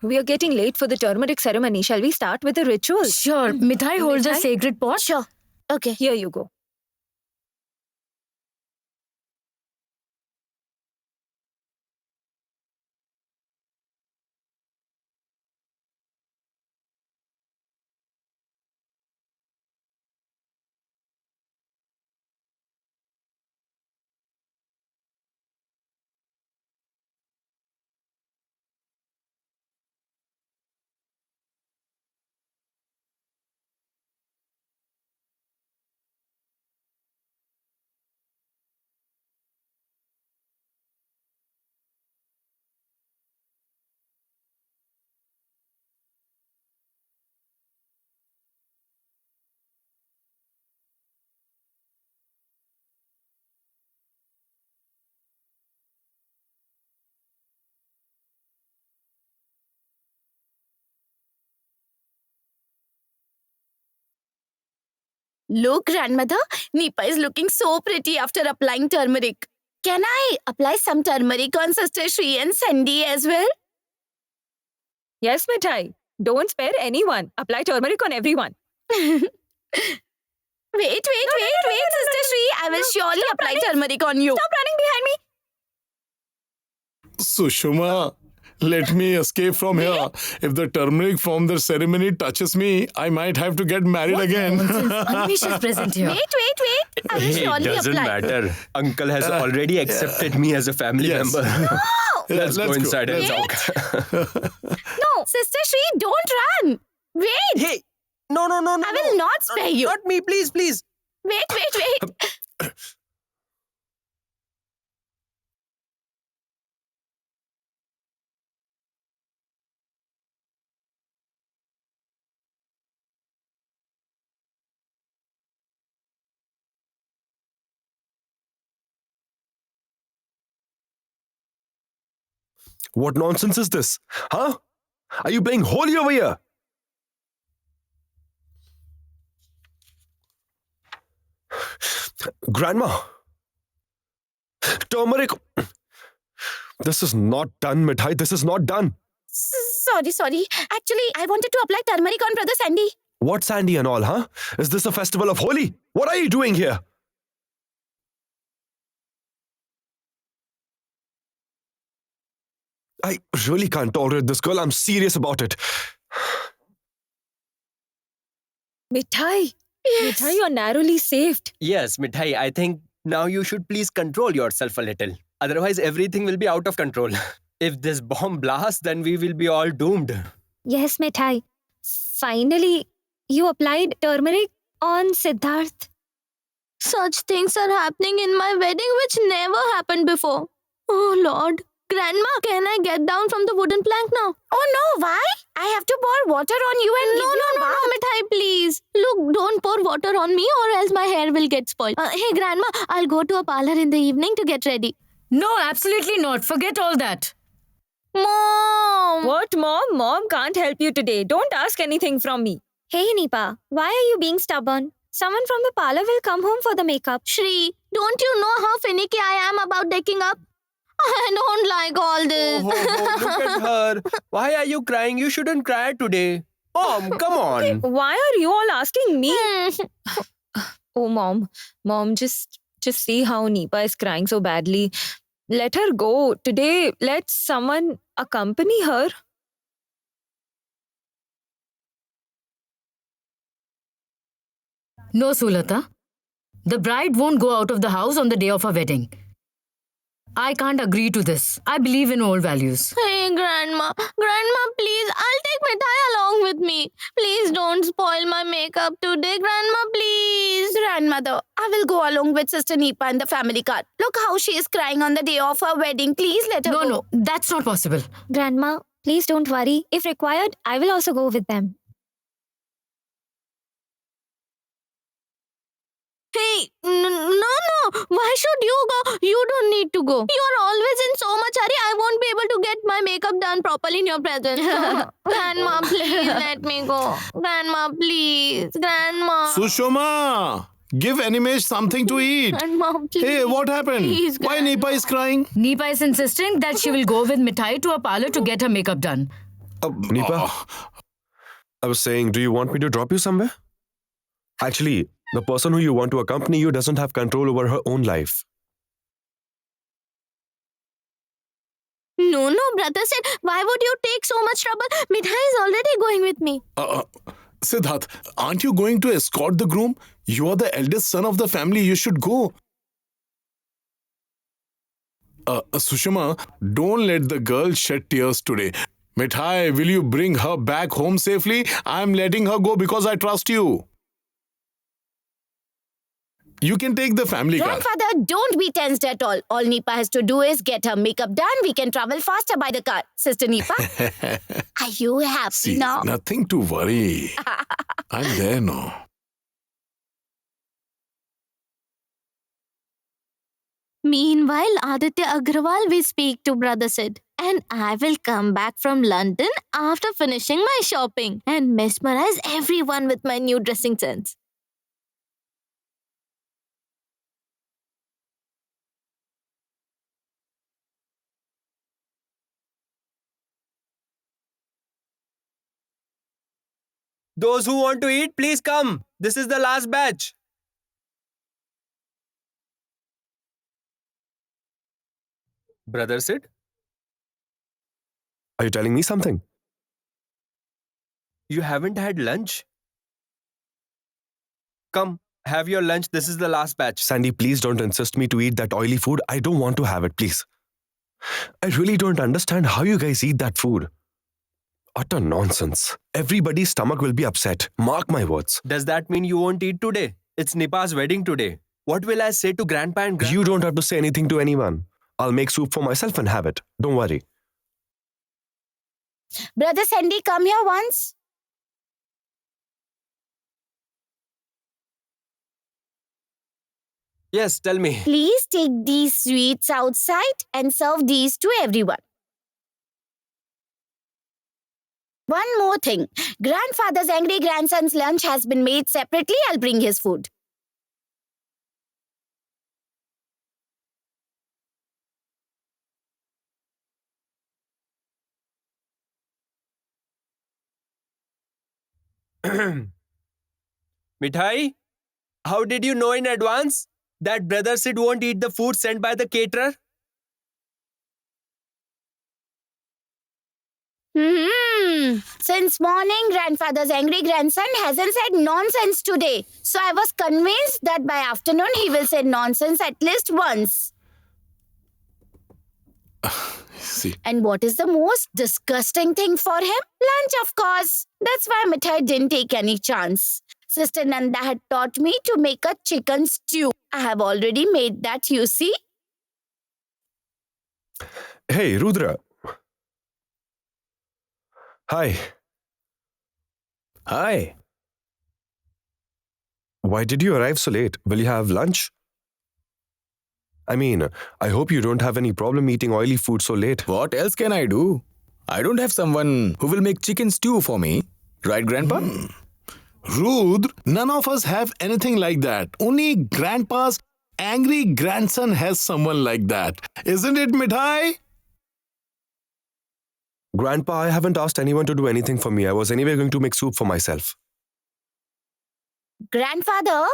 We are getting late for the turmeric ceremony. Shall we start with the ritual? Sure. Mithai holds a Mithai? sacred pot. Sure. Okay. Here you go. Look, grandmother, Nipa is looking so pretty after applying turmeric. Can I apply some turmeric on Sister Shri and Sandy as well? Yes, Mithai. Don't spare anyone. Apply turmeric on everyone. Wait, Sister Shri. I will surely apply turmeric on you. Stop running behind me. Sushma, let me escape from here. If the turmeric from the ceremony touches me, I might have to get married again. Anish is present here. Wait. I will Hey, surely doesn't apply. matter. Uncle has already accepted me as a family Yes. member. Let's go inside and Let's talk. No, Sister Shri, don't run. Wait, Hey, no. I will not spare you. Not me, please. Wait. What nonsense is this? Huh? Are you playing holy over here? Grandma. Turmeric. This is not done, Mithai. This is not done. Sorry. Actually, I wanted to apply turmeric on Brother Sandy. What Sandy and all, huh? Is this a festival of Holi? What are you doing here? I really can't tolerate this girl. I'm serious about it. Mithai. Yes. Mithai, you're narrowly saved. Yes, Mithai, I think now you should please control yourself a little. Otherwise, everything will be out of control. If this bomb blasts, then we will be all doomed. Yes, Mithai. Finally, you applied turmeric on Siddharth. Such things are happening in my wedding which never happened before. Oh Lord. Grandma, can I get down from the wooden plank now? Oh no, why? I have to pour water on you and No, Mithai, please. Look, don't pour water on me or else my hair will get spoiled. Hey, Grandma, I'll go to a parlor in the evening to get ready. No, absolutely not. Forget all that. Mom! What, Mom? Mom can't help you today. Don't ask anything from me. Hey, Nipa, why are you being stubborn? Someone from the parlor will come home for the makeup. Shri, don't you know how finicky I am about decking up? I don't like all this. Look at her. Why are you crying? You shouldn't cry today. Mom, come on. Why are you all asking me? Oh, Mom. Mom, just see how Nipa is crying so badly. Let her go. Today, let someone accompany her. No, Sulata. The bride won't go out of the house on the day of her wedding. I can't agree to this. I believe in old values. Hey, Grandma, please, I'll take Mithai along with me. Please don't spoil my makeup today, Grandma, please. Grandmother, I will go along with Sister Nipa in the family car. Look how she is crying on the day of her wedding. Please let her go. No, that's not possible. Grandma, please don't worry. If required, I will also go with them. Hey, no. Why should you go? You don't need to go. You're always in so much hurry. I won't be able to get my makeup done properly in your presence. Grandma, please let me go. Grandma, please. Grandma. Sushma, give Animesh something to eat. Grandma, please. Hey, what happened? Please, Why Nipa is crying? Nipa is insisting that she will go with Mithai to a parlor to get her makeup done. Nipa, I was saying, do you want me to drop you somewhere? Actually, the person who you want to accompany you doesn't have control over her own life. No, brother said, why would you take so much trouble? Mithai is already going with me. Siddharth, aren't you going to escort the groom? You are the eldest son of the family. You should go. Sushma, don't let the girl shed tears today. Mithai, will you bring her back home safely? I'm letting her go because I trust you. You can take the family car. Grandfather, don't be tensed at all. All Nipa has to do is get her makeup done. We can travel faster by the car. Sister Nipa, are you happy See, now? nothing to worry. I'm there now. Meanwhile, Aditya Agrawal will speak to Brother Sid. And I will come back from London after finishing my shopping and mesmerize everyone with my new dressing sense. Those who want to eat, please come. This is the last batch. Brother Sid, Are you telling me something? you haven't had lunch? Come, have your lunch. This is the last batch. Sandy, please don't insist me to eat that oily food. I don't want to have it, please. I really don't understand how you guys eat that food. Utter nonsense. Everybody's stomach will be upset. Mark my words. Does that mean you won't eat today? It's Nipa's wedding today. What will I say to Grandpa and Grandma? You don't have to say anything to anyone. I'll make soup for myself and have it. Don't worry. Brother Sandy, come here once. Yes, tell me. Please take these sweets outside and serve these to everyone. One more thing. Grandfather's angry grandson's lunch has been made separately. I'll bring his food. Mithai, how did you know in advance that Brother Sid won't eat the food sent by the caterer? Since morning, grandfather's angry grandson hasn't said nonsense today. So I was convinced that by afternoon he will say nonsense at least once. See, And what is the most disgusting thing for him? Lunch, of course. That's why Mithai didn't take any chance. Sister Nanda had taught me to make a chicken stew. I have already made that, you see. Hey, Rudra. Hi. Hi. Why did you arrive so late? Will you have lunch? I mean, I hope you don't have any problem eating oily food so late. What else can I do? I don't have someone who will make chicken stew for me. Right, Grandpa? Rudra, none of us have anything like that. Only Grandpa's angry grandson has someone like that. Isn't it, Mithai? Grandpa, I haven't asked anyone to do anything for me. I was anyway going to make soup for myself. Grandfather,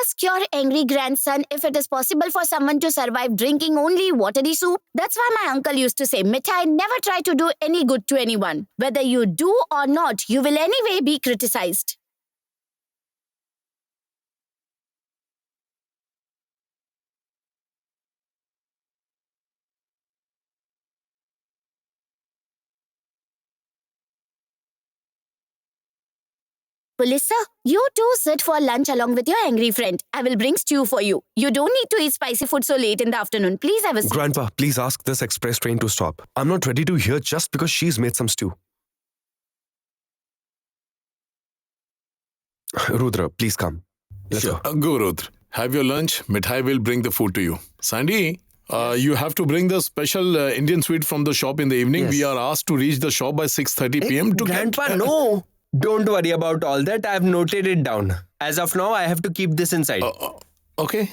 ask your angry grandson if it is possible for someone to survive drinking only watery soup. That's why my uncle used to say, Mithai, never try to do any good to anyone. Whether you do or not, you will anyway be criticized. Police sir, you two sit for lunch along with your angry friend. I will bring stew for you. You don't need to eat spicy food so late in the afternoon. Please have a seat. Grandpa, please ask this express train to stop. I'm not ready to hear just because she's made some stew. Rudra, please come. Let's Sure. go. Go, Rudra. Have your lunch. Mithai will bring the food to you. Sandy, you have to bring the special Indian sweet from the shop in the evening. Yes. We are asked to reach the shop by 6:30 p.m. to Grandpa, get... no. Don't worry about all that. I've noted it down. As of now, I have to keep this inside. Okay.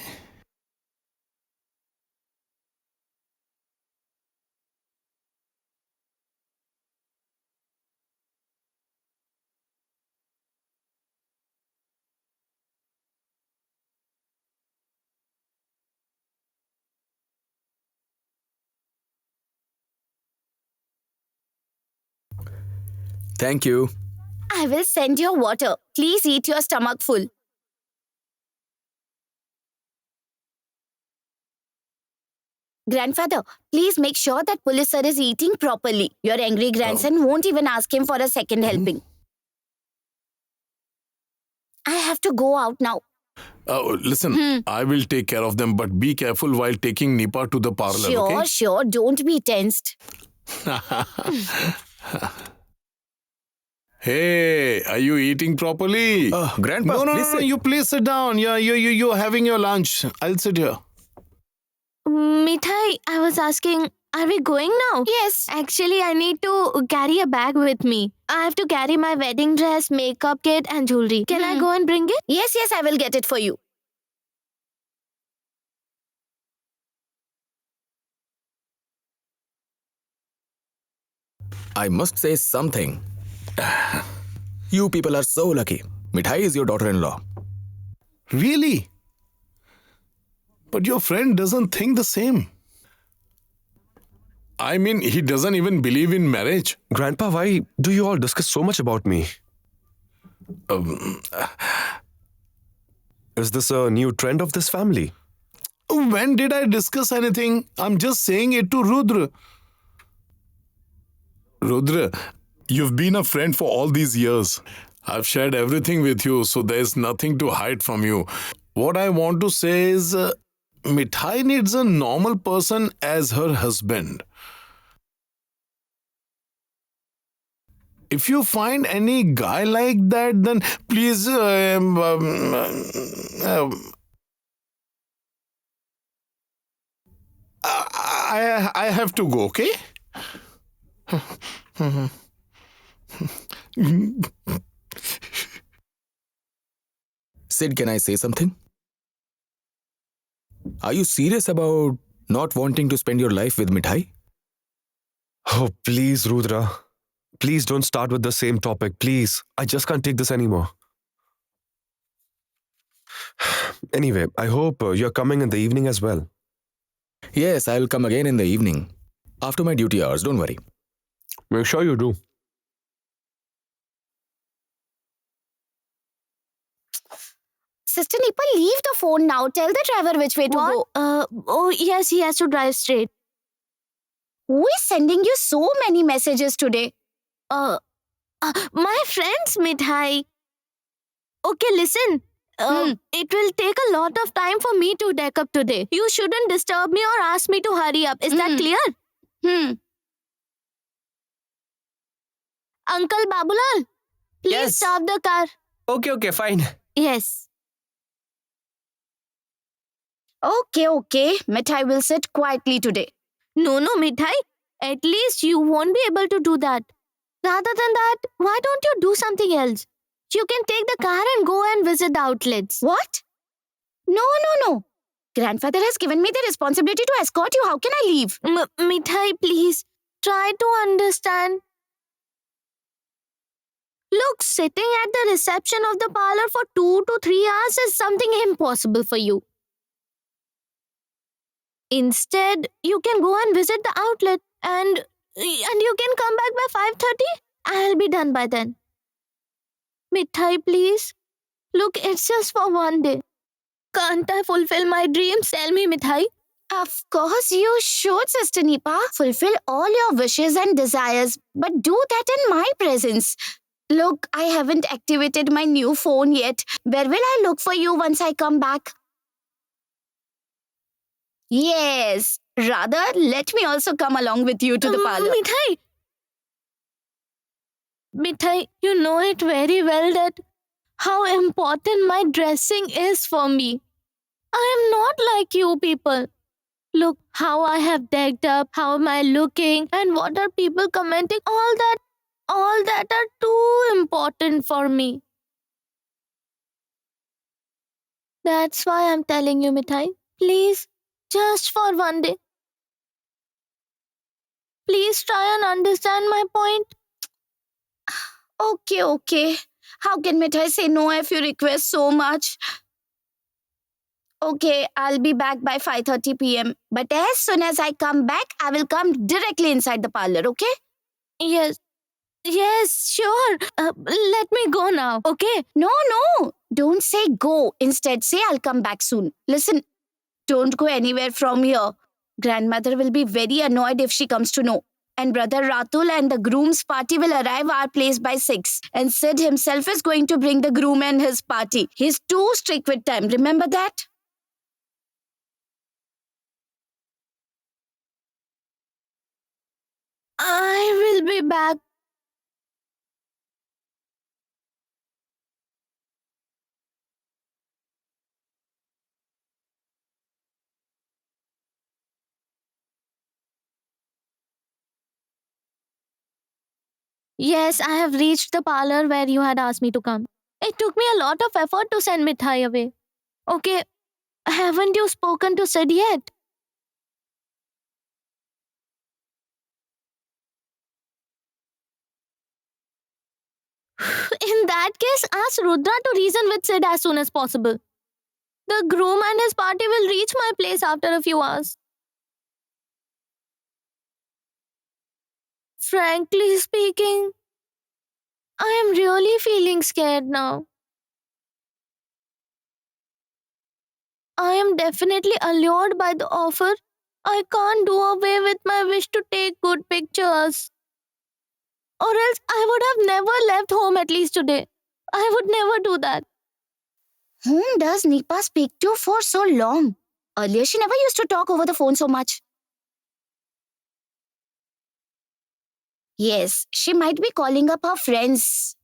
Thank you. I will send your water. Please eat your stomach full. Grandfather, please make sure that police sir is eating properly. Your angry grandson won't even ask him for a second helping. I have to go out now. Listen, I will take care of them, but be careful while taking Nipa to the parlor, okay? Sure. Don't be tensed. Hey, are you eating properly? Grandpa, no, please sit. you please sit down. You're having your lunch. I'll sit here. Mithai, I was asking, are we going now? Yes. Actually, I need to carry a bag with me. I have to carry my wedding dress, makeup kit and jewelry. Can I go and bring it? Yes, I will get it for you. I must say something. You people are so lucky. Mithai is your daughter-in-law. Really? But your friend doesn't think the same. I mean, he doesn't even believe in marriage. Grandpa, why do you all discuss so much about me? Is this a new trend of this family? When did I discuss anything? I'm just saying it to Rudra. Rudra, you've been a friend for all these years. I've shared everything with you, so there's nothing to hide from you. What I want to say is, Mithai needs a normal person as her husband. If you find any guy like that, then please I have to go, okay? Sid, can I say something? Are you serious about not wanting to spend your life with Mithai? Oh, please, Rudra. Please don't start with the same topic, please. I just can't take this anymore. Anyway, I hope you're coming in the evening as well. Yes, I'll come again in the evening. After my duty hours, don't worry. Make sure you do. Sister Nipa, leave the phone now. Tell the driver which way to go. Oh, yes, he has to drive straight. Who is sending you so many messages today? My friends, Mithai. Okay, listen. It will take a lot of time for me to deck up today. You shouldn't disturb me or ask me to hurry up. Is that clear? Uncle Babulal, please Yes. stop the car. Okay, fine. Yes. Okay. Mithai will sit quietly today. No, Mithai. At least you won't be able to do that. Rather than that, why don't you do something else? You can take the car and go and visit the outlets. What? No. Grandfather has given me the responsibility to escort you. How can I leave? Mithai, please. Try to understand. Look, sitting at the reception of the parlor for 2 to 3 hours is something impossible for you. Instead, you can go and visit the outlet and you can come back by 5:30. I'll be done by then. Mithai, please. Look, it's just for one day. Can't I fulfill my dreams? Tell me, Mithai. Of course you should, Sister Nipa. Fulfill all your wishes and desires, but do that in my presence. Look, I haven't activated my new phone yet. Where will I look for you once I come back? Yes. Rather, let me also come along with you to the parlor. Mithai, you know it very well that how important my dressing is for me. I am not like you people. Look how I have decked up, how am I looking, and what are people commenting? All that are too important for me. That's why I'm telling you, Mithai. Please, just for one day. Please try and understand my point. Okay. How can Mithai say no if you request so much? Okay, I'll be back by 5:30 p.m. But as soon as I come back, I will come directly inside the parlor, okay? Yes. Yes, sure. Let me go now, okay? No, don't say go. Instead, say I'll come back soon. Listen, don't go anywhere from here. Grandmother will be very annoyed if she comes to know. And brother Ratul and the groom's party will arrive our place by 6. And Sid himself is going to bring the groom and his party. He's too strict with time. Remember that? I will be back. Yes, I have reached the parlor where you had asked me to come. It took me a lot of effort to send Mithai away. Okay, haven't you spoken to Sid yet? In that case, ask Rudra to reason with Sid as soon as possible. The groom and his party will reach my place after a few hours. Frankly speaking, I am really feeling scared now. I am definitely allured by the offer. I can't do away with my wish to take good pictures. Or else I would have never left home at least today. I would never do that. Whom does Nipa speak to for so long? Earlier, she never used to talk over the phone so much. Yes, she might be calling up her friends.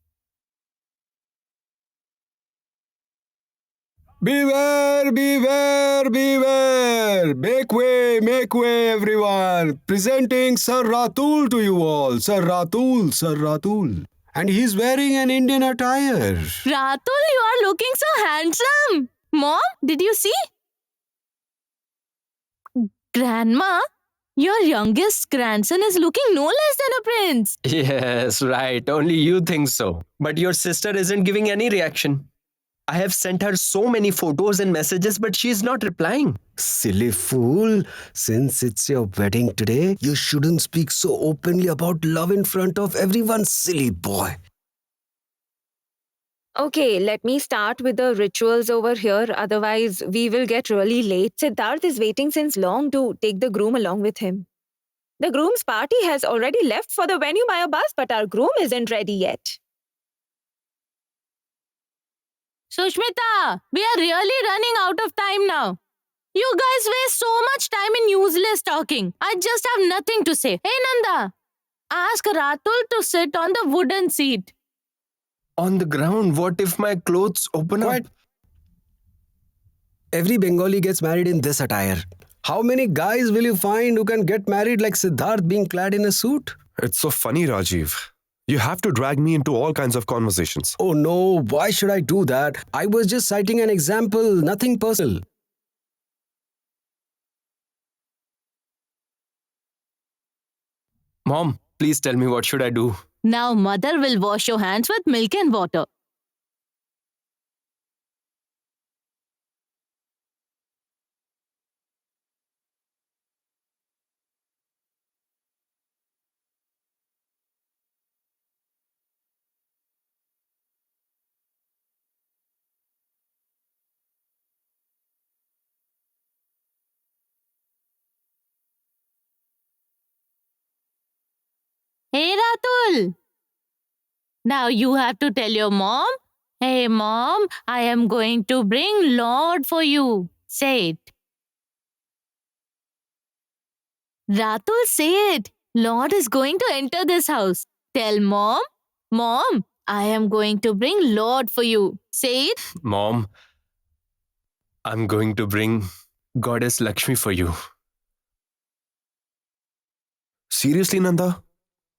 Beware, beware, beware! Make way, everyone! Presenting Sir Ratul to you all. Sir Ratul. And he's wearing an Indian attire. Ratul, you are looking so handsome. Mom, did you see? Grandma, your youngest grandson is looking no less than a prince. Yes, right. Only you think so. But your sister isn't giving any reaction. I have sent her so many photos and messages, but she is not replying. Silly fool. Since it's your wedding today, you shouldn't speak so openly about love in front of everyone, silly boy. Okay, let me start with the rituals over here. Otherwise, we will get really late. Siddharth is waiting since long to take the groom along with him. The groom's party has already left for the venue by a bus, but our groom isn't ready yet. Sushmita, we are really running out of time now. You guys waste so much time in useless talking. I just have nothing to say. Hey Nanda, ask Ratul to sit on the wooden seat. On the ground, what if my clothes open What? up? Every Bengali gets married in this attire. How many guys will you find who can get married like Siddharth being clad in a suit? It's so funny, Rajiv. You have to drag me into all kinds of conversations. Oh no, why should I do that? I was just citing an example, nothing personal. Mom, please tell me what should I do? Now mother will wash your hands with milk and water. Hey Ratul, now you have to tell your mom, hey mom, I am going to bring Lord for you. Say it. Ratul, say it. Lord is going to enter this house. Tell mom, mom, I am going to bring Lord for you. Say it. Mom, I'm going to bring Goddess Lakshmi for you. Seriously, Nanda?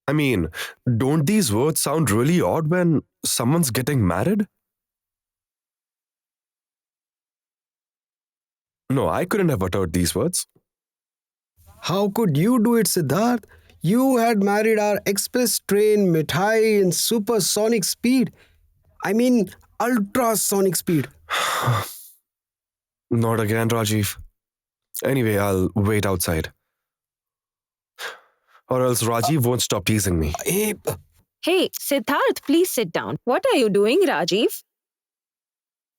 I mean, don't these words sound really odd when someone's getting married? No, I couldn't have uttered these words. How could you do it, Siddharth? You had married our express train Mithai in supersonic speed. I mean, ultrasonic speed. Not again, Rajiv. Anyway, I'll wait outside. Or else Rajiv won't stop teasing me. Hey, Hey, Siddharth, please sit down. What are you doing, Rajiv?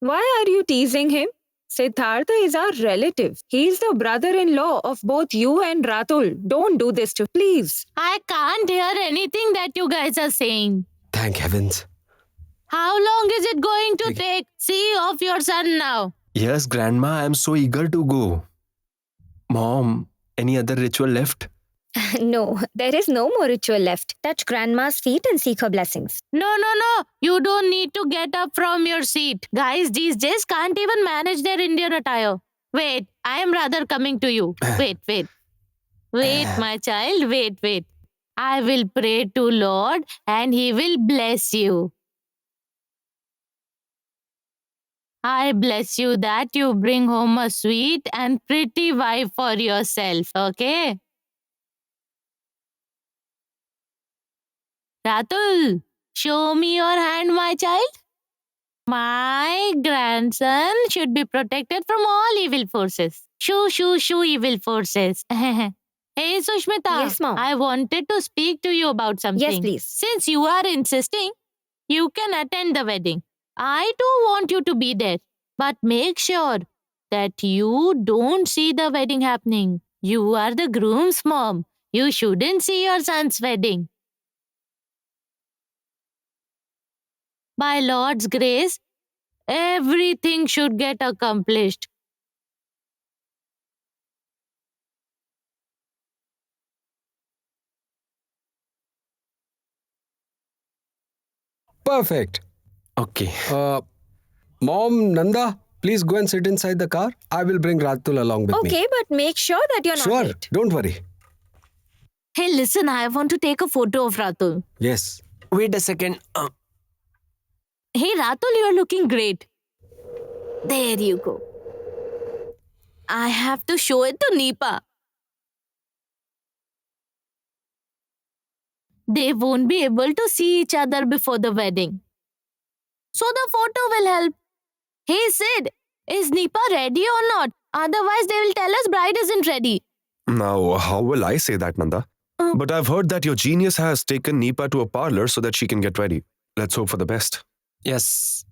Why are you teasing him? Siddhartha is our relative. He's the brother-in-law of both you and Ratul. Don't do this to please. I can't hear anything that you guys are saying. Thank heavens. How long is it going to take? See off your son now. Yes, Grandma, I'm so eager to go. Mom, any other ritual left? No, there is no more ritual left. Touch grandma's feet and seek her blessings. No. You don't need to get up from your seat. Guys these days can't even manage their Indian attire. Wait, I am rather coming to you. Wait. Wait, my child, wait. I will pray to Lord and He will bless you. I bless you that you bring home a sweet and pretty wife for yourself, okay? Ratul, show me your hand, my child. My grandson should be protected from all evil forces. Shoo, evil forces. Hey, Sushmita. Yes, Mom. I wanted to speak to you about something. Yes, please. Since you are insisting, you can attend the wedding. I too want you to be there. But make sure that you don't see the wedding happening. You are the groom's mom. You shouldn't see your son's wedding. By Lord's grace, everything should get accomplished. Perfect. Okay. Mom, Nanda, please go and sit inside the car. I will bring Ratul along with me. Okay, but make sure that you're not Sure, late. don't worry. Hey, listen, I want to take a photo of Ratul. Yes. Wait a second. Hey, Ratul, you're looking great. There you go. I have to show it to Nipa. They won't be able to see each other before the wedding. So the photo will help. Hey, Sid, is Nipa ready or not? Otherwise, they will tell us bride isn't ready. Now, how will I say that, Nanda? But I've heard that your genius has taken Nipa to a parlor so that she can get ready. Let's hope for the best. Yes.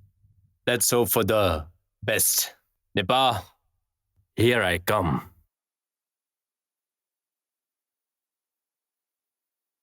Let's hope for the best. Nipa, here I come.